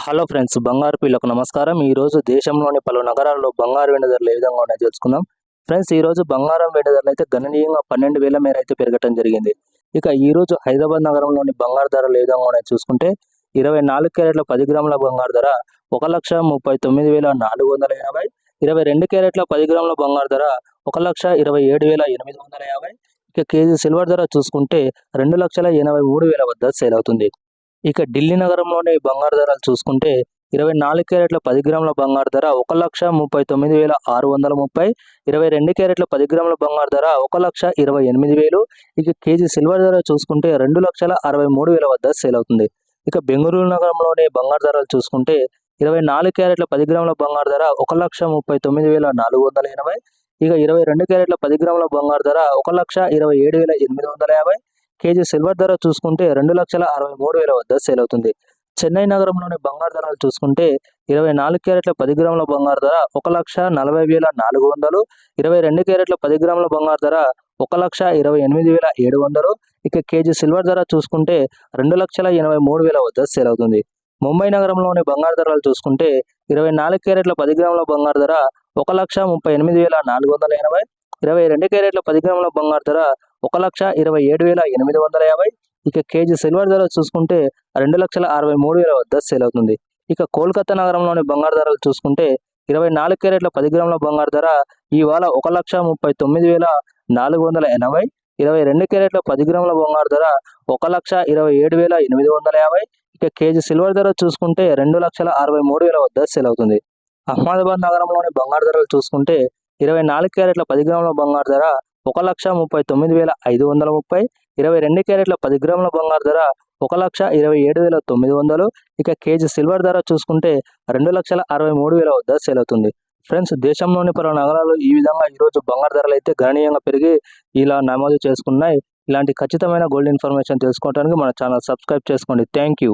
Hello friends, బంగారు పిల్లకు నమస్కారం. ఈరోజు దేశంలోని పలు నగరాల్లో బంగారు వెండి ధరలు ఏ విధంగా ఉన్నాయో తెలుసుకుందాం. ఫ్రెండ్స్, ఈరోజు బంగారం వెండి ధరలు అయితే గణనీయంగా 12,000 మేర అయితే పెరగటం జరిగింది. ఇక ఈరోజు హైదరాబాద్ నగరంలోని బంగారు ధరలు ఏ విధంగా ఉన్నాయో చూసుకుంటే 24 క్యారెట్ల 10 గ్రాముల బంగారు ధర 1,39,480, 22 క్యారెట్ల 10 గ్రాముల బంగారు ధర 1,27,850. ఇక కేజీ సిల్వర్ ధర చూసుకుంటే 2,83,000 వద్ద సేల్ అవుతుంది. ఇక ఢిల్లీ నగరంలోని బంగారు ధరలు చూసుకుంటే 24 క్యారెట్ల 10 గ్రాముల బంగారు ధర 1,39,630, 22 క్యారెట్ల 10 గ్రాముల బంగారు ధర 1,28,000. ఇక కేజీ సిల్వర్ ధర చూసుకుంటే 2,63,000 వద్ద సేల్ అవుతుంది. ఇక బెంగళూరు నగరంలోని బంగారు ధరలు చూసుకుంటే 24 క్యారెట్ల 10 గ్రాముల బంగారు ధర 1,39,480, ఇక 22 క్యారెట్ల 10 గ్రాముల బంగారు ధర 1,27,850. కేజీ సిల్వర్ ధర చూసుకుంటే 2,63,000 వద్ద సేల్ అవుతుంది. చెన్నై నగరంలోని బంగారు ధరలు చూసుకుంటే 24 క్యారెట్ల 10 గ్రాముల బంగారు ధర 1,40,400, 22 క్యారెట్ల 10 గ్రాముల బంగారు ధర 1,28,700. ఇక కేజీ సిల్వర్ ధర చూసుకుంటే 2,83,000 వద్ద సేల్ అవుతుంది. ముంబై నగరంలోని బంగారు ధరలు చూసుకుంటే 24 క్యారెట్ల 10 గ్రాముల బంగారు ధర 1,38,480, 22 క్యారెట్ల 10 గ్రాముల బంగారు ధర 1,27,850. ఇక కేజీ సిల్వర్ ధర చూసుకుంటే 2,63,000 వద్ద సేల్ అవుతుంది. ఇక కోల్కతా నగరంలోని బంగారు ధరలు చూసుకుంటే 24 క్యారెట్ల 10 గ్రాముల బంగారు ధర ఇవాళ 1,39,480, 22 క్యారెట్ల 10 గ్రాముల బంగారు ధర 1,27,850. ఇక కేజీ సిల్వర్ ధర చూసుకుంటే 2,63,000 వద్ద సేల్ అవుతుంది. అహ్మదాబాద్ నగరంలోని బంగారు ధరలు చూసుకుంటే 24 క్యారెట్ల 10 గ్రాముల బంగారు ధర 1,39,530, 22 క్యారెట్ల 10 గ్రాముల బంగారు ధర 1,27,900. ఇక కేజీ సిల్వర్ ధర చూసుకుంటే 2,63,000 వద్ద సేల్ అవుతుంది. ఫ్రెండ్స్, దేశంలోని పలు నగరాలు ఈ విధంగా ఈరోజు బంగారు ధరలు అయితే గణనీయంగా పెరిగి ఇలా నమోదు చేసుకున్నాయి. ఇలాంటి ఖచ్చితమైన గోల్డ్ ఇన్ఫర్మేషన్ తెలుసుకోవడానికి మన ఛానల్ సబ్స్క్రైబ్ చేసుకోండి. Thank you.